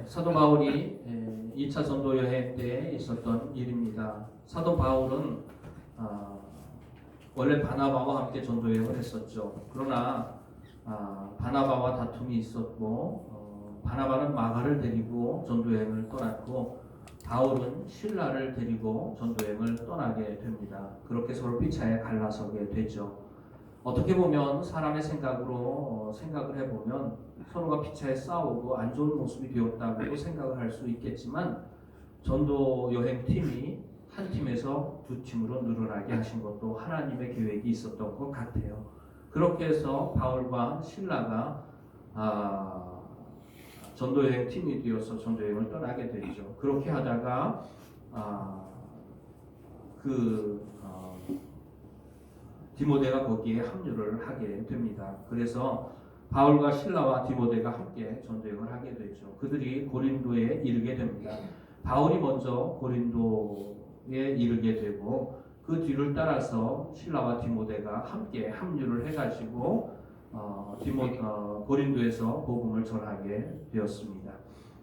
사도 바울이 2차 전도 여행 때 있었던 일입니다. 사도 바울은 원래 바나바와 함께 전도 여행을 했었죠. 그러나 바나바와 다툼이 있었고 바나바는 마가를 데리고 전도 여행을 떠났고 바울은 실라를 데리고 전도 여행을 떠나게 됩니다. 그렇게 서로 피차에 갈라서게 되죠. 어떻게 보면 사람의 생각으로 생각을 해보면 서로가 피차에 싸우고 안 좋은 모습이 되었다고 생각을 할 수 있겠지만 전도 여행 팀이 한 팀에서 두 팀으로 늘어나게 하신 것도 하나님의 계획이 있었던 것 같아요. 그렇게 해서 바울과 실라가 전도 여행 팀이 되어서 전도 여행을 떠나게 되죠. 그렇게 하다가 디모데가 거기에 합류를 하게 됩니다. 그래서 바울과 실라와 디모데가 함께 전도여행을 하게 되죠. 그들이 고린도에 이르게 됩니다. 바울이 먼저 고린도에 이르게 되고 그 뒤를 따라서 실라와 디모데가 함께 합류를 해가지고 고린도에서 복음을 전하게 되었습니다.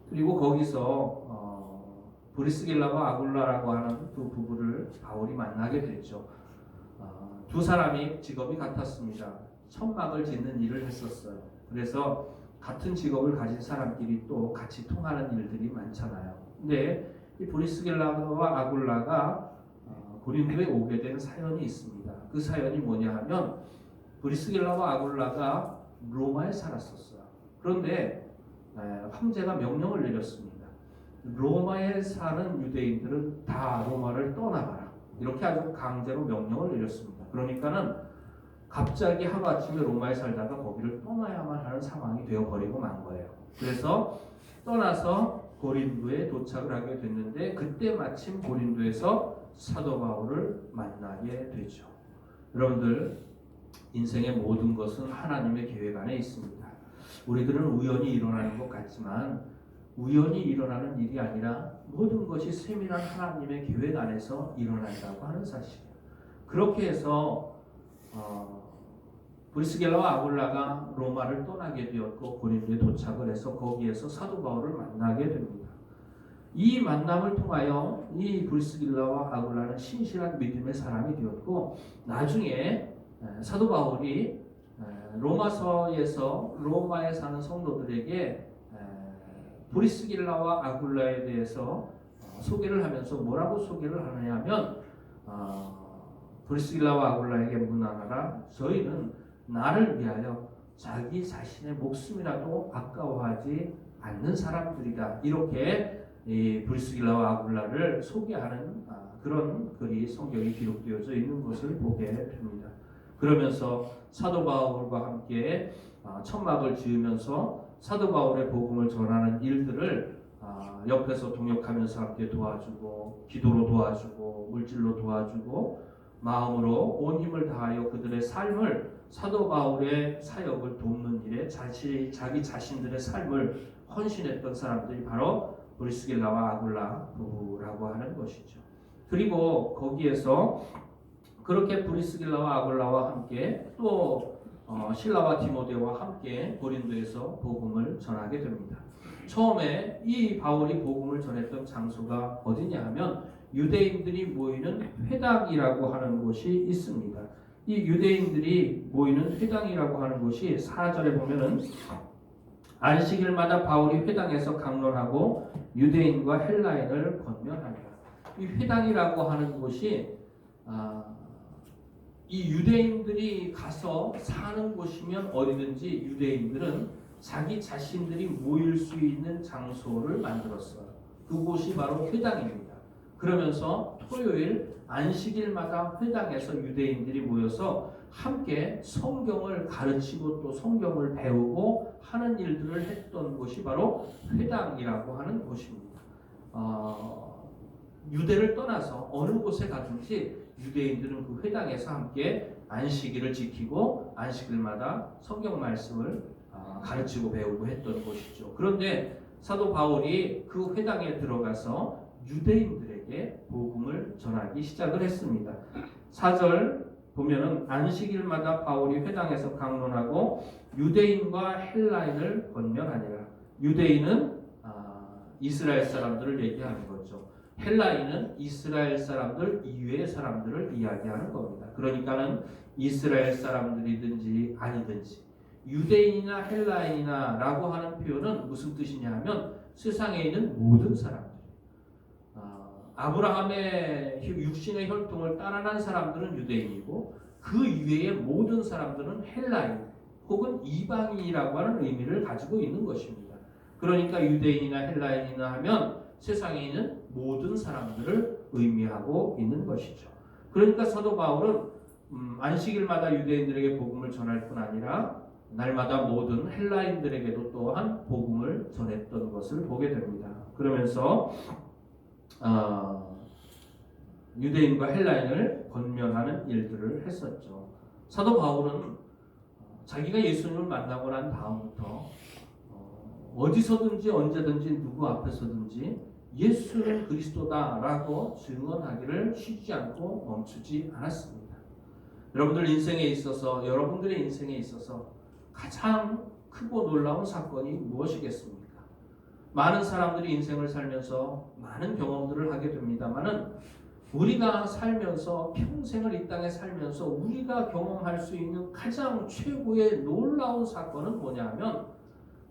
그리고 거기서 브리스길라와 아굴라라고 하는 두 부부를 바울이 만나게 됐죠. 두 사람이 직업이 같았습니다. 천막을 짓는 일을 했었어요. 그래서 같은 직업을 가진 사람끼리 또 같이 통하는 일들이 많잖아요. 근데 이 브리스길라와 아굴라가 고린도에 오게 된 사연이 있습니다. 그 사연이 뭐냐 하면 브리스길라와 아굴라가 로마에 살았었어요. 그런데 황제가 명령을 내렸습니다. 로마에 사는 유대인들은 다 로마를 떠나가라. 이렇게 아주 강제로 명령을 내렸습니다. 그러니까는 갑자기 하루아침에 로마에 살다가 거기를 떠나야만 하는 상황이 되어버리고 만 거예요. 그래서 떠나서 고린도에 도착을 하게 됐는데 그때 마침 고린도에서 사도 바울을 만나게 되죠. 여러분들 인생의 모든 것은 하나님의 계획 안에 있습니다. 우리들은 우연히 일어나는 것 같지만 우연히 일어나는 일이 아니라 모든 것이 세밀한 하나님의 계획 안에서 일어난다고 하는 사실이에요. 그렇게 해서 브리스길라와 아굴라가 로마를 떠나게 되었고 고린도에 도착을 해서 거기에서 사도 바울을 만나게 됩니다. 이 만남을 통하여 이 브리스길라와 아굴라는 신실한 믿음의 사람이 되었고 나중에 사도 바울이 로마서에서 로마에 사는 성도들에게 브리스길라와 아굴라에 대해서 소개를 하면서 뭐라고 소개를 하느냐 하면 브리스길라와 아굴라에게 문안하라. 저희는 나를 위하여 자기 자신의 목숨이라도 아까워하지 않는 사람들이다. 이렇게 이 브리스길라와 아굴라를 소개하는 그런 글이 성경에 기록되어져 있는 것을 보게 됩니다. 그러면서 사도 바울과 함께 천막을 지으면서 사도 바울의 복음을 전하는 일들을 옆에서 동역하면서 함께 도와주고 기도로 도와주고 물질로 도와주고 마음으로 온 힘을 다하여 그들의 삶을 사도 바울의 사역을 돕는 일에 자기 자신들의 삶을 헌신했던 사람들이 바로 브리스길라와 아굴라 부부라고 하는 것이죠. 그리고 거기에서 그렇게 브리스길라와 아굴라와 함께 또 실라와 디모데와 함께 고린도에서 복음을 전하게 됩니다. 처음에 이 바울이 복음을 전했던 장소가 어디냐 하면 유대인들이 모이는 회당이라고 하는 곳이 있습니다. 이 유대인들이 모이는 회당이라고 하는 곳이 4절에 보면은 안식일마다 바울이 회당에서 강론하고 유대인과 헬라인을 권면하니라. 이 회당이라고 하는 곳이 이 유대인들이 가서 사는 곳이면 어디든지 유대인들은 자기 자신들이 모일 수 있는 장소를 만들었어요. 그곳이 바로 회당입니다. 그러면서 토요일 안식일마다 회당에서 유대인들이 모여서 함께 성경을 가르치고 또 성경을 배우고 하는 일들을 했던 곳이 바로 회당이라고 하는 곳입니다. 유대를 떠나서 어느 곳에 가든지 유대인들은 그 회당에서 함께 안식일을 지키고 안식일마다 성경 말씀을 가르치고 배우고 했던 곳이죠. 그런데 사도 바울이 그 회당에 들어가서 유대인들에게 복음을 전하기 시작을 했습니다. 4절 보면은 안식일마다 바울이 회당에서 강론하고 유대인과 헬라인을 권면하니라. 유대인은 이스라엘 사람들을 얘기하는 거죠. 헬라인은 이스라엘 사람들 이외의 사람들을 이야기하는 겁니다. 그러니까는 이스라엘 사람들이든지 아니든지 유대인이나 헬라인이나 라고 하는 표현은 무슨 뜻이냐 하면 세상에 있는 모든 사람들, 아브라함의 육신의 혈통을 따라난 사람들은 유대인이고 그 이외의 모든 사람들은 헬라인 혹은 이방인이라고 하는 의미를 가지고 있는 것입니다. 그러니까 유대인이나 헬라인이나 하면 세상에 있는 모든 사람들을 의미하고 있는 것이죠. 그러니까 사도 바울은 안식일마다 유대인들에게 복음을 전할 뿐 아니라 날마다 모든 헬라인들에게도 또한 복음을 전했던 것을 보게 됩니다. 그러면서 유대인과 헬라인을 권면하는 일들을 했었죠. 사도 바울은 자기가 예수님을 만나고 난 다음부터 어디서든지 언제든지 누구 앞에서든지 예수는 그리스도다라고 증언하기를 쉬지 않고 멈추지 않았습니다. 여러분들의 인생에 있어서 가장 크고 놀라운 사건이 무엇이겠습니까? 많은 사람들이 인생을 살면서 많은 경험들을 하게 됩니다만은 우리가 살면서 평생을 이 땅에 살면서 우리가 경험할 수 있는 가장 최고의 놀라운 사건은 뭐냐 하면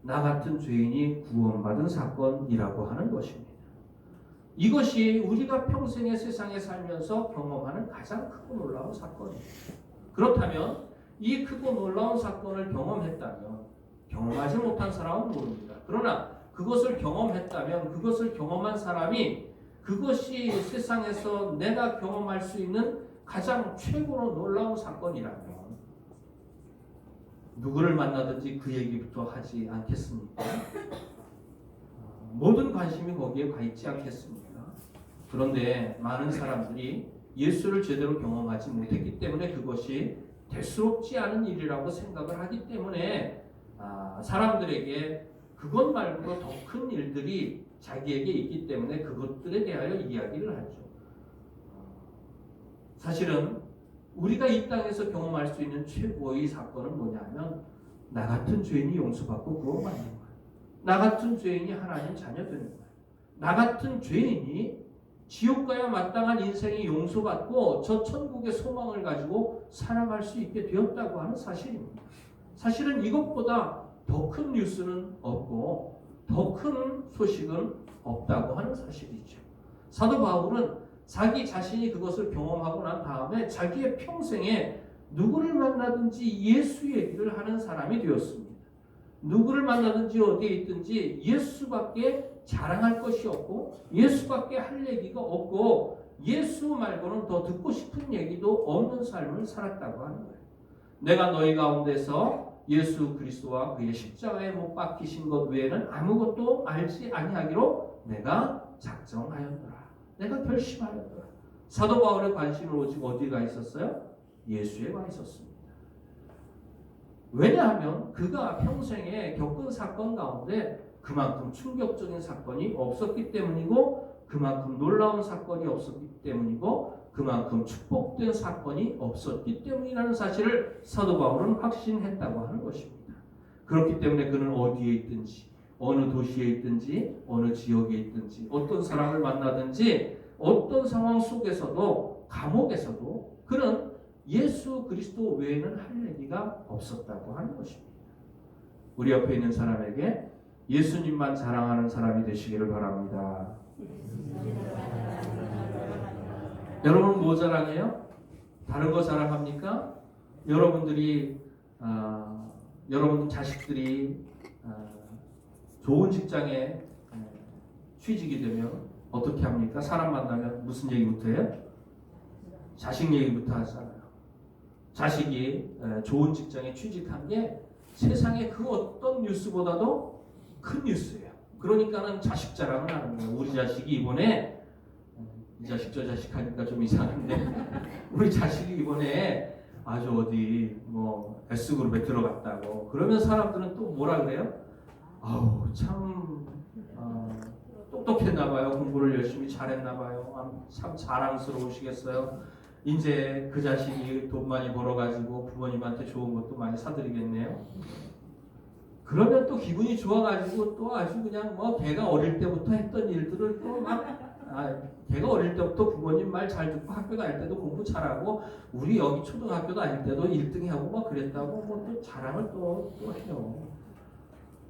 나 같은 죄인이 구원받은 사건이라고 하는 것입니다. 이것이 우리가 평생의 세상에 살면서 경험하는 가장 크고 놀라운 사건입니다. 그렇다면 이 크고 놀라운 사건을 경험했다면 경험하지 못한 사람은 모릅니다. 그러나 그것을 경험했다면 그것을 경험한 사람이 그것이 세상에서 내가 경험할 수 있는 가장 최고로 놀라운 사건이라면 누구를 만나든지 그 얘기부터 하지 않겠습니까? 모든 관심이 거기에 가 있지 않겠습니까? 그런데 많은 사람들이 예수를 제대로 경험하지 못했기 때문에 그것이 대수롭지 않은 일이라고 생각을 하기 때문에 사람들에게 그것 말고도 더 큰 일들이 자기에게 있기 때문에 그것들에 대하여 이야기를 하죠. 사실은 우리가 이 땅에서 경험할 수 있는 최고의 사건은 뭐냐면 나 같은 죄인이 용서받고 구원받는 거예요. 나 같은 죄인이 하나님 자녀 되는 거예요. 나 같은 죄인이 지옥 가야 마땅한 인생이 용서받고 저 천국의 소망을 가지고 살아갈 수 있게 되었다고 하는 사실입니다. 사실은 이것보다 더 큰 뉴스는 없고 더 큰 소식은 없다고 하는 사실이죠. 사도 바울은 자기 자신이 그것을 경험하고 난 다음에 자기의 평생에 누구를 만나든지 예수 얘기를 하는 사람이 되었습니다. 누구를 만나든지 어디에 있든지 예수밖에 자랑할 것이 없고 예수밖에 할 얘기가 없고 예수 말고는 더 듣고 싶은 얘기도 없는 삶을 살았다고 하는 거예요. 내가 너희 가운데서 예수 그리스도와 그의 십자가에 못 박히신 것 외에는 아무것도 알지 아니하기로 내가 작정하였노라. 내가 결심하였노라. 사도 바울의 관심은 오직 어디가 있었어요? 예수에 가 있었습니다. 왜냐하면 그가 평생에 겪은 사건 가운데 그만큼 충격적인 사건이 없었기 때문이고 그만큼 놀라운 사건이 없었기 때문이고 그만큼 축복된 사건이 없었기 때문이라는 사실을 사도 바울은 확신했다고 하는 것입니다. 그렇기 때문에 그는 어디에 있든지 어느 도시에 있든지 어느 지역에 있든지 어떤 사람을 만나든지 어떤 상황 속에서도 감옥에서도 그는 예수 그리스도 외에는 할 얘기가 없었다고 하는 것입니다. 우리 옆에 있는 사람에게 예수님만 자랑하는 사람이 되시기를 바랍니다. 여러분 뭐 자랑해요? 다른 거 자랑합니까? 여러분들이 여러분 자식들이 좋은 직장에 취직이 되면 어떻게 합니까? 사람 만나면 무슨 얘기부터 해요? 자식 얘기부터 하잖아요. 자식이 좋은 직장에 취직한 게 세상의 그 어떤 뉴스보다도 큰 뉴스예요. 그러니까는 자식 자랑을 하는 거예요. 우리 자식이 이번에 이 자식 저 자식 하니까 좀 이상한데 우리 자식이 이번에 아주 어디 뭐 S그룹에 들어갔다고 그러면 사람들은 또 뭐라 그래요? 아우 참 똑똑했나 봐요. 공부를 열심히 잘했나 봐요. 참 자랑스러우시겠어요. 이제 그 자식이 돈 많이 벌어가지고 부모님한테 좋은 것도 많이 사드리겠네요. 그러면 또 기분이 좋아가지고 또 아주 그냥 뭐 걔가 어릴 때부터 했던 일들을 또 막 걔가 어릴 때부터 부모님 말 잘 듣고 학교 다닐 때도 공부 잘하고 우리 여기 초등학교 다닐 때도 1등 하고 막 그랬다고 뭐 또 자랑을 또 해요.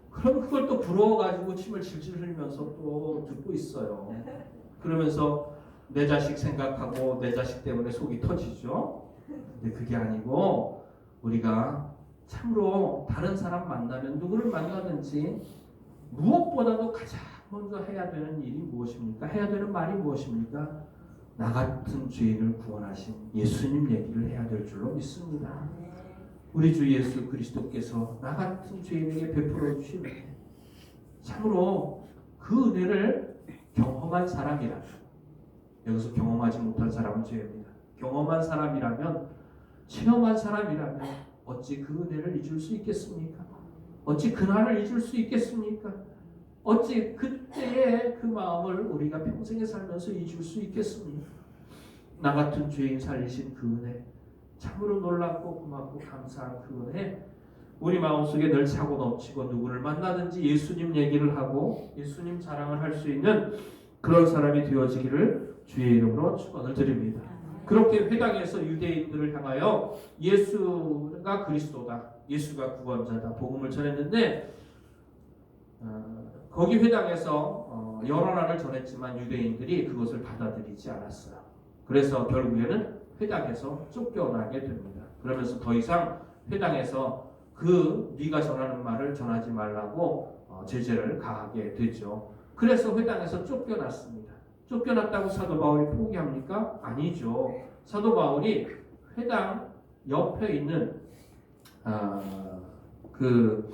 그럼 그걸 또 부러워가지고 침을 질질 흘리면서 또 듣고 있어요. 그러면서 내 자식 생각하고 내 자식 때문에 속이 터지죠. 근데 그게 아니고 우리가 참으로 다른 사람 만나면 누구를 만나든지 무엇보다도 가장 먼저 해야 되는 일이 무엇입니까? 해야 되는 말이 무엇입니까? 나 같은 죄인을 구원하신 예수님 얘기를 해야 될 줄로 믿습니다. 우리 주 예수 그리스도께서 나 같은 죄인에게 베풀어 주신 참으로 그 은혜를 경험한 사람이라면, 여기서 경험하지 못한 사람은 죄입니다. 경험한 사람이라면, 체험한 사람이라면 어찌 그 은혜를 잊을 수 있겠습니까? 어찌 그날을 잊을 수 있겠습니까? 어찌 그때의 그 마음을 우리가 평생에 살면서 잊을 수 있겠습니까? 나 같은 죄인 살리신 그 은혜, 참으로 놀랍고 고맙고 감사한 그 은혜, 우리 마음속에 늘 차고 넘치고 누구를 만나든지 예수님 얘기를 하고 예수님 자랑을 할 수 있는 그런 사람이 되어지기를 주의 이름으로 축원을 드립니다. 그렇게 회당에서 유대인들을 향하여 예수가 그리스도다, 예수가 구원자다 복음을 전했는데 거기 회당에서 여러 날을 전했지만 유대인들이 그것을 받아들이지 않았어요. 그래서 결국에는 회당에서 쫓겨나게 됩니다. 그러면서 더 이상 회당에서 네가 전하는 말을 전하지 말라고 제재를 가하게 되죠. 그래서 회당에서 쫓겨났습니다. 쫓겨났다고 사도 바울이 포기합니까? 아니죠. 사도 바울이 회당 옆에 있는 그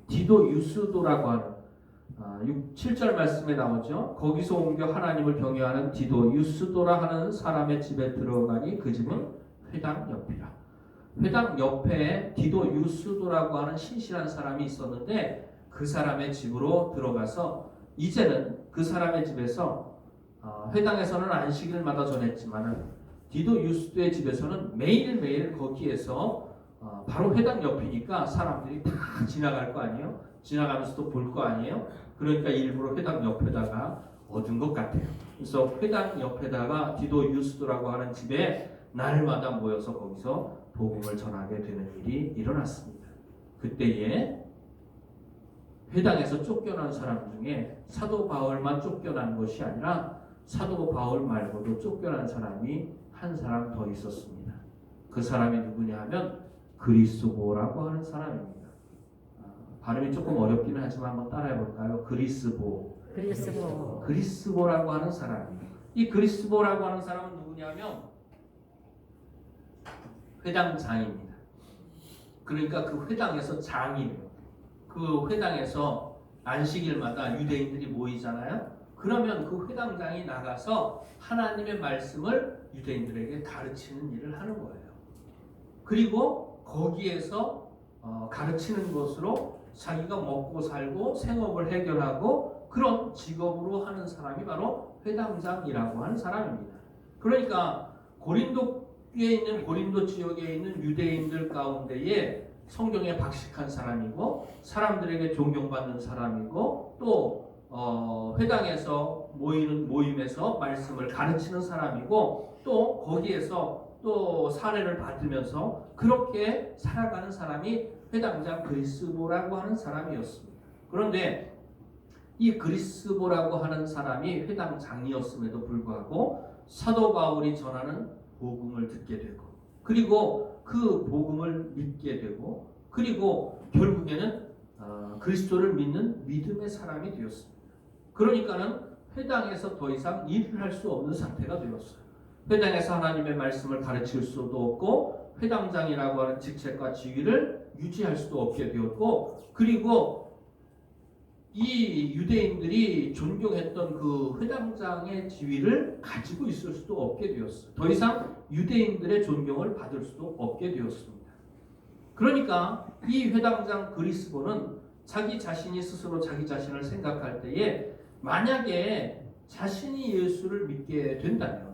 디도 유스도라고 하는 7절 말씀에 나오죠. 거기서 옮겨 하나님을 경외하는 디도 유스도라 하는 사람의 집에 들어가니 그 집은 회당 옆이라. 회당 옆에 디도 유스도라고 하는 신실한 사람이 있었는데 그 사람의 집으로 들어가서 이제는 그 사람의 집에서 회당에서는 안식일마다 전했지만 디도 유스도의 집에서는 매일매일 거기에서 바로 회당 옆이니까 사람들이 다 지나갈 거 아니에요? 지나가면서 또 볼 거 아니에요? 그러니까 일부러 회당 옆에다가 얻은 것 같아요. 그래서 회당 옆에다가 디도 유스도라고 하는 집에 날마다 모여서 거기서 복음을 전하게 되는 일이 일어났습니다. 그때에 회당에서 쫓겨난 사람 중에 사도 바울만 쫓겨난 것이 아니라 사도 바울 말고도 쫓겨난 사람이 한 사람 더 있었습니다. 그 사람이 누구냐 하면 그리스보라고 하는 사람입니다. 발음이 조금 어렵기는 하지만 한번 따라해 볼까요? 그리스보라고 하는 사람입니다. 이 그리스보라고 하는 사람은 누구냐면 회당장입니다. 그러니까 그 회당에서 장이에요. 그 회당에서 안식일마다 유대인들이 모이잖아요. 그러면 그 회당장이 나가서 하나님의 말씀을 유대인들에게 가르치는 일을 하는 거예요. 그리고 거기에서 가르치는 것으로 자기가 먹고 살고 생업을 해결하고 그런 직업으로 하는 사람이 바로 회당장이라고 하는 사람입니다. 그러니까 고린도에 있는 고린도 지역에 있는 유대인들 가운데에 성경에 박식한 사람이고 사람들에게 존경받는 사람이고 또 회당에서 모이는 모임에서 말씀을 가르치는 사람이고 또 거기에서 또 사례를 받으면서 그렇게 살아가는 사람이 회당장 그리스보라고 하는 사람이었습니다. 그런데 이 그리스보라고 하는 사람이 회당장이었음에도 불구하고 사도 바울이 전하는 복음을 듣게 되고 그리고 그 복음을 믿게 되고 그리고 결국에는 그리스도를 믿는 믿음의 사람이 되었습니다. 그러니까는 회당에서 더 이상 일을 할 수 없는 상태가 되었어요. 회당에서 하나님의 말씀을 가르칠 수도 없고 회당장이라고 하는 직책과 지위를 유지할 수도 없게 되었고 그리고 이 유대인들이 존경했던 그 회당장의 지위를 가지고 있을 수도 없게 되었어요. 더 이상 유대인들의 존경을 받을 수도 없게 되었습니다. 그러니까 이 회당장 그리스보는 자기 자신이 스스로 자기 자신을 생각할 때에 만약에 자신이 예수를 믿게 된다면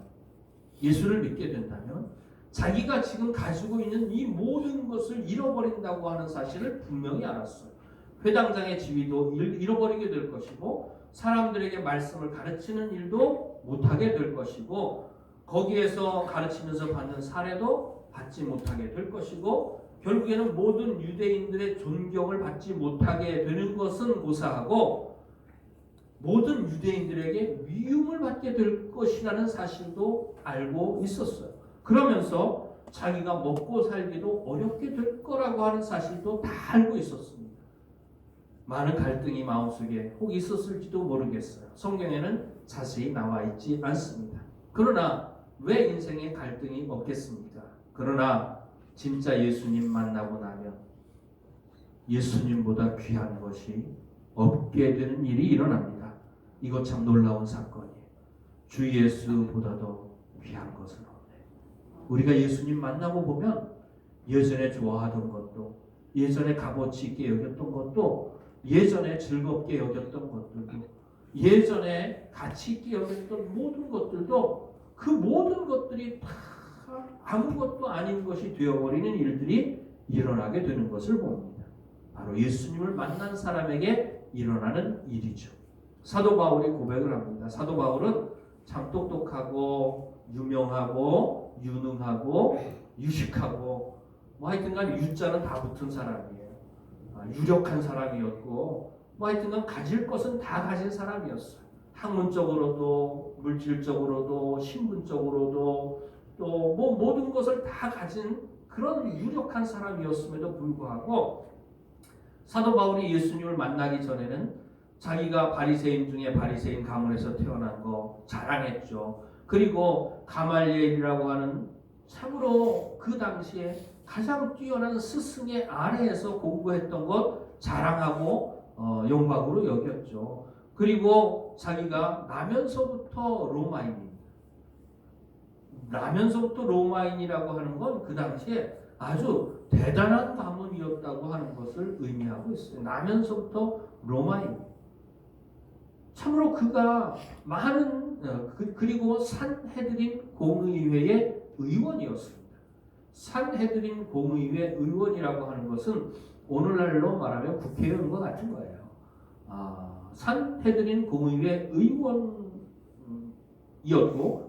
자기가 지금 가지고 있는 이 모든 것을 잃어버린다고 하는 사실을 분명히 알았어요. 회당장의 지위도 잃어버리게 될 것이고 사람들에게 말씀을 가르치는 일도 못하게 될 것이고 거기에서 가르치면서 받는 사례도 받지 못하게 될 것이고 결국에는 모든 유대인들의 존경을 받지 못하게 되는 것은 고사하고 모든 유대인들에게 미움을 받게 될 것이라는 사실도 알고 있었어요. 그러면서 자기가 먹고 살기도 어렵게 될 거라고 하는 사실도 다 알고 있었습니다. 많은 갈등이 마음속에 혹 있었을지도 모르겠어요. 성경에는 자세히 나와 있지 않습니다. 그러나 왜 인생에 갈등이 없겠습니까? 그러나 진짜 예수님 만나고 나면 예수님보다 귀한 것이 없게 되는 일이 일어납니다. 이거 참 놀라운 사건이에요. 주 예수보다도 귀한 것은 없네. 우리가 예수님 만나고 보면 예전에 좋아하던 것도 예전에 값어치 있게 여겼던 것도 예전에 즐겁게 여겼던 것들도 예전에 가치 있게 여겼던 모든 것들도 그 모든 것들이 다 아무것도 아닌 것이 되어버리는 일들이 일어나게 되는 것을 봅니다. 바로 예수님을 만난 사람에게 일어나는 일이죠. 사도 바울이 고백을 합니다. 사도 바울은 참 똑똑하고 유명하고 유능하고 유식하고 뭐 하여튼간 유자는 다 붙은 사람이에요. 유력한 사람이었고 뭐 하여튼간 가질 것은 다 가진 사람이었어요. 학문적으로도 물질적으로도 신분적으로도 또 뭐 모든 것을 다 가진 그런 유력한 사람이었음에도 불구하고 사도 바울이 예수님을 만나기 전에는 자기가 바리새인 중에 바리새인 가문에서 태어난 거 자랑했죠. 그리고 가말리엘이라고 하는 참으로 그 당시에 가장 뛰어난 스승의 아래에서 공부했던 것 자랑하고 영광으로 여겼죠. 그리고 자기가 나면서부터 로마인입니다. 나면서부터 로마인이라고 하는 건 그 당시에 아주 대단한 가문이었다고 하는 것을 의미하고 있어요. 나면서부터 로마인. 참으로 그가 많은 그리고 산헤드린 공의회의 의원이었습니다. 산헤드린 공의회 의원이라고 하는 것은 오늘날로 말하면 국회의원과 같은 거예요. 산헤드린 공의회 의원이었고,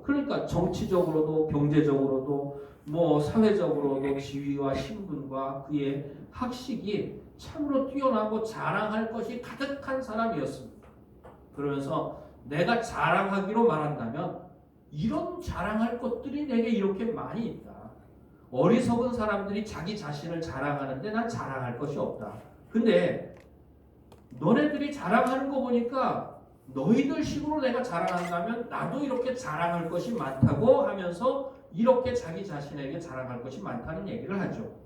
그러니까 정치적으로도 경제적으로도 뭐 사회적으로도 지위와 신분과 그의 학식이 참으로 뛰어나고 자랑할 것이 가득한 사람이었습니다. 그러면서 내가 자랑하기로 말한다면 이런 자랑할 것들이 내게 이렇게 많이 있다. 어리석은 사람들이 자기 자신을 자랑하는데 난 자랑할 것이 없다. 근데 너네들이 자랑하는 거 보니까 너희들 식으로 내가 자랑한다면 나도 이렇게 자랑할 것이 많다고 하면서 이렇게 자기 자신에게 자랑할 것이 많다는 얘기를 하죠.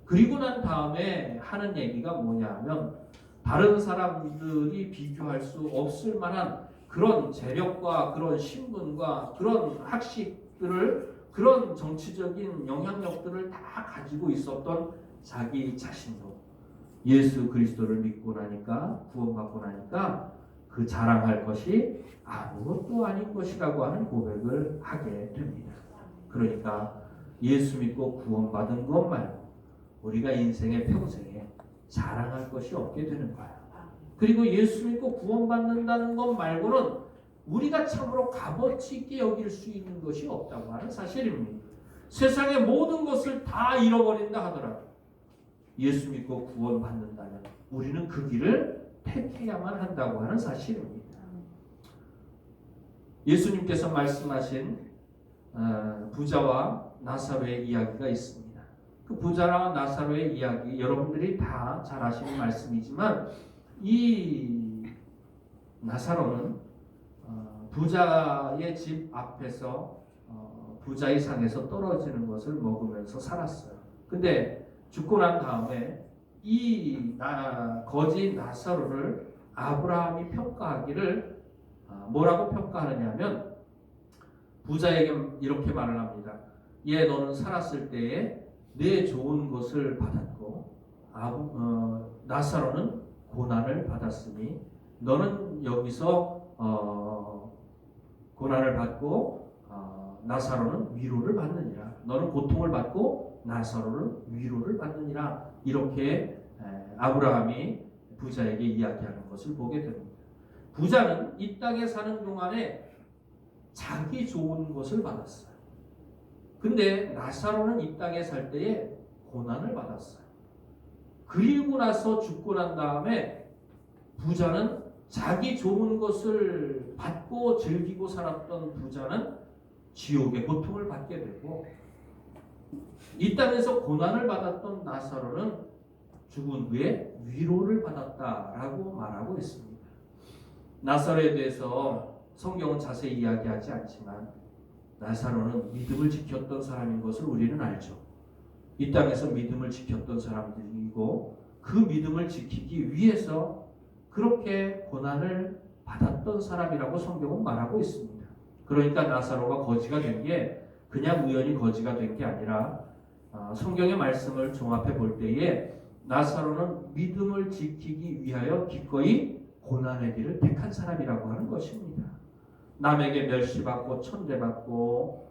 그리고 난 다음에 하는 얘기가 뭐냐면 다른 사람들이 비교할 수 없을 만한 그런 재력과 그런 신분과 그런 학식들을 그런 정치적인 영향력들을 다 가지고 있었던 자기 자신도 예수 그리스도를 믿고 나니까 구원받고 나니까 그 자랑할 것이 아무것도 아닌 것이라고 하는 고백을 하게 됩니다. 그러니까 예수 믿고 구원받은 것 말고 우리가 인생의 평생에 자랑할 것이 없게 되는 거야. 그리고 예수 믿고 구원받는다는 것 말고는 우리가 참으로 값어치 있게 여길 수 있는 것이 없다고 하는 사실입니다. 세상의 모든 것을 다 잃어버린다 하더라도 예수 믿고 구원받는다면 우리는 그 길을 택해야만 한다고 하는 사실입니다. 예수님께서 말씀하신 부자와 나사로의 이야기가 있습니다. 그 부자와 나사로의 이야기 여러분들이 다 잘 아시는 말씀이지만 이 나사로는 부자의 집 앞에서 부자의 상에서 떨어지는 것을 먹으면서 살았어요. 근데 죽고 난 다음에 이 거지 나사로를 아브라함이 평가하기를 뭐라고 평가하느냐면 부자에게 이렇게 말을 합니다. 얘 너는 살았을 때에 내 좋은 것을 받았고 나사로는 고난을 받았으니 너는 여기서 고난을 받고 나사로는 위로를 받느니라. 너는 고통을 받고 나사로는 위로를 받느니라. 이렇게 아브라함이 부자에게 이야기하는 것을 보게 됩니다. 부자는 이 땅에 사는 동안에 자기 좋은 것을 받았어요. 근데 나사로는 이 땅에 살 때에 고난을 받았어요. 그리고 나서 죽고 난 다음에 부자는 자기 좋은 것을 받고 즐기고 살았던 부자는 지옥의 고통을 받게 되고, 이 땅에서 고난을 받았던 나사로는 죽은 후에 위로를 받았다라고 말하고 있습니다. 나사로에 대해서 성경은 자세히 이야기하지 않지만 나사로는 믿음을 지켰던 사람인 것을 우리는 알죠. 이 땅에서 믿음을 지켰던 사람들이고 그 믿음을 지키기 위해서 그렇게 고난을 받았던 사람이라고 성경은 말하고 있습니다. 그러니까 나사로가 거지가 된 게 그냥 우연히 거지가 된 게 아니라 성경의 말씀을 종합해 볼 때에 나사로는 믿음을 지키기 위하여 기꺼이 고난의 길을 택한 사람이라고 하는 것입니다. 남에게 멸시받고 천대받고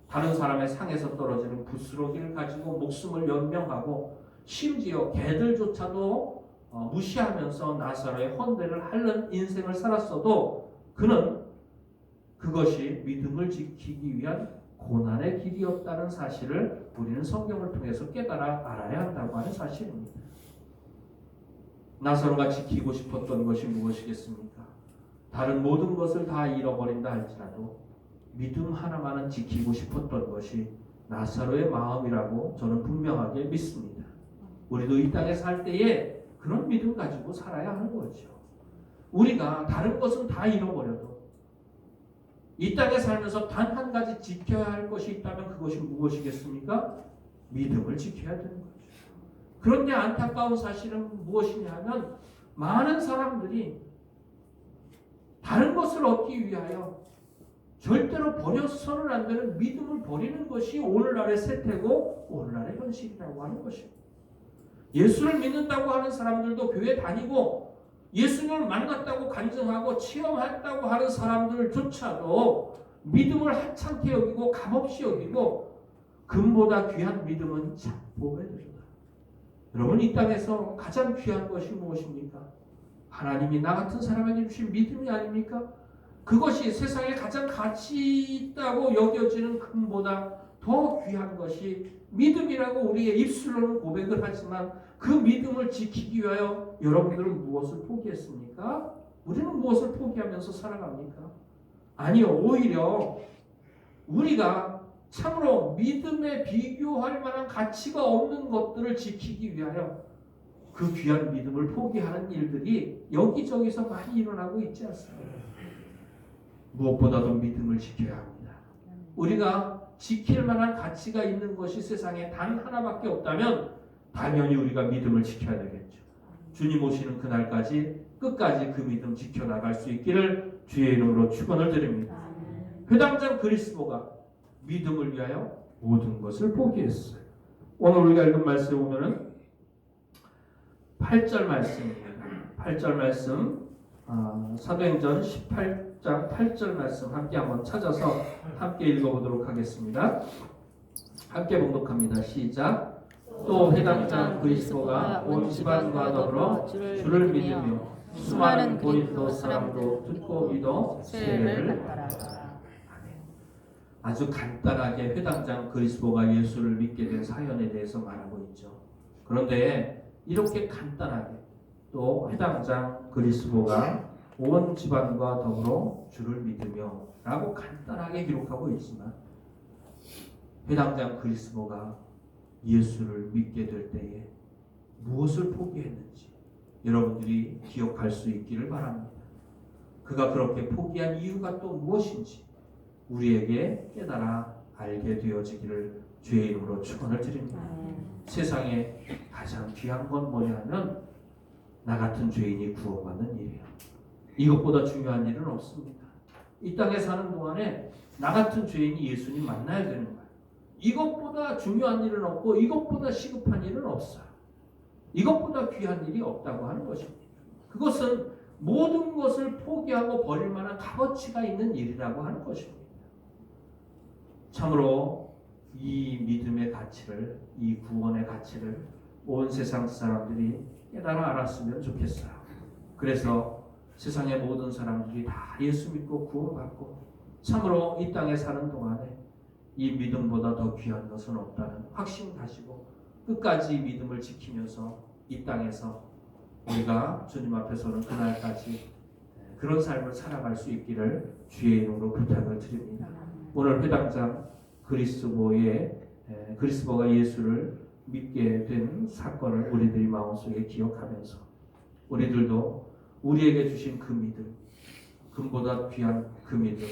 다른 사람의 상에서 떨어지는 부스러기를 가지고 목숨을 연명하고 심지어 개들조차도 무시하면서 나사로의 헌대를 핥는 인생을 살았어도 그는 그것이 믿음을 지키기 위한 고난의 길이었다는 사실을 우리는 성경을 통해서 깨달아 알아야 한다고 하는 사실입니다. 나사로가 지키고 싶었던 것이 무엇이겠습니까? 다른 모든 것을 다 잃어버린다 할지라도 믿음 하나만은 지키고 싶었던 것이 나사로의 마음이라고 저는 분명하게 믿습니다. 우리도 이 땅에 살 때에 그런 믿음 가지고 살아야 하는 거죠. 우리가 다른 것은 다 잃어버려도 이 땅에 살면서 단 한 가지 지켜야 할 것이 있다면 그것이 무엇이겠습니까? 믿음을 지켜야 되는 거죠. 그런데 안타까운 사실은 무엇이냐 하면 많은 사람들이 다른 것을 얻기 위하여 절대로 버려서는 안 되는 믿음을 버리는 것이 오늘날의 세태고 오늘날의 현실이라고 하는 것입니다. 예수를 믿는다고 하는 사람들도 교회 다니고 예수님을 만났다고 간증하고 체험했다고 하는 사람들조차도 믿음을 하찮게 여기고 값없이 여기고 금보다 귀한 믿음은 잡복에 들다. 여러분, 이 땅에서 가장 귀한 것이 무엇입니까? 하나님이 나 같은 사람에게 주신 믿음이 아닙니까? 그것이 세상에 가장 가치 있다고 여겨지는 금보다 더 귀한 것이 믿음이라고 우리의 입술로는 고백을 하지만 그 믿음을 지키기 위하여 여러분들은 무엇을 포기했습니까? 우리는 무엇을 포기하면서 살아갑니까? 아니요, 오히려 우리가 참으로 믿음에 비교할 만한 가치가 없는 것들을 지키기 위하여 그 귀한 믿음을 포기하는 일들이 여기저기서 많이 일어나고 있지 않습니까? 무엇보다도 믿음을 지켜야 합니다. 우리가 지킬 만한 가치가 있는 것이 세상에 단 하나밖에 없다면 당연히 우리가 믿음을 지켜야 되겠죠. 주님 오시는 그날까지 끝까지 그 믿음 지켜나갈 수 있기를 주의 이름으로 축원을 드립니다. 회당장 그리스도가 믿음을 위하여 모든 것을 포기했어요. 오늘 우리가 읽은 말씀에 보면은 8절 말씀입니다. 8절 말씀, 사도행전 18장 8절 말씀 함께 한번 찾아서 함께 읽어보도록 하겠습니다. 함께 봉독합니다. 시작. 또 회당장 그리스도가 온 집안과 더불어 주를 믿으며 수많은 고린도 사람도 듣고 믿어 세례를 받더라. 아주 간단하게 회당장 그리스도가 예수를 믿게 된 사연에 대해서 말하고 있죠. 그런데 이렇게 간단하게 또 회당장 그리스도가 온 집안과 더불어 주를 믿으며 라고 간단하게 기록하고 있지만 회당장 그리스도가 예수를 믿게 될 때에 무엇을 포기했는지 여러분들이 기억할 수 있기를 바랍니다. 그가 그렇게 포기한 이유가 또 무엇인지 우리에게 깨달아 알게 되어지기를 주의 이름으로 축원을 드립니다. 세상에 가장 귀한 건 뭐냐면 나 같은 죄인이 구원받는 일이에요. 이것보다 중요한 일은 없습니다. 이 땅에 사는 동안에 나 같은 죄인이 예수님 만나야 되는 거예요. 이것보다 중요한 일은 없고 이것보다 시급한 일은 없어요. 이것보다 귀한 일이 없다고 하는 것입니다. 그것은 모든 것을 포기하고 버릴 만한 값어치가 있는 일이라고 하는 것입니다. 참으로 이 믿음의 가치를, 이 구원의 가치를 온 세상 사람들이 깨달아 알았으면 좋겠어요. 그래서 세상의 모든 사람들이 다 예수 믿고 구원받고 참으로 이 땅에 사는 동안에 이 믿음보다 더 귀한 것은 없다는 확신 가지고 끝까지 믿음을 지키면서 이 땅에서 우리가 주님 앞에서는 그날까지 그런 삶을 살아갈 수 있기를 주의 이름으로 부탁을 드립니다. 오늘 회당장 그리스도가 예수를 믿게 된 사건을 우리들이 마음속에 기억하면서 우리들도 우리에게 주신 그 믿음, 금보다 귀한 그 믿음,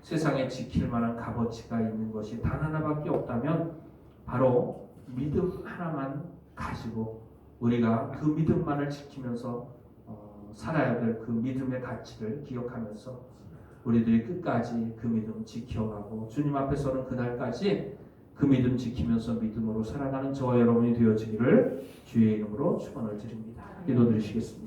세상에 지킬 만한 값어치가 있는 것이 단 하나밖에 없다면 바로 믿음 하나만 가지고 우리가 그 믿음만을 지키면서 살아야 될 그 믿음의 가치를 기억하면서 우리들이 끝까지 그 믿음 지켜가고 주님 앞에서는 그날까지 그 믿음 지키면서 믿음으로 살아가는 저와 여러분이 되어지기를 주의 이름으로 축원을 드립니다. 기도드리시겠습니다.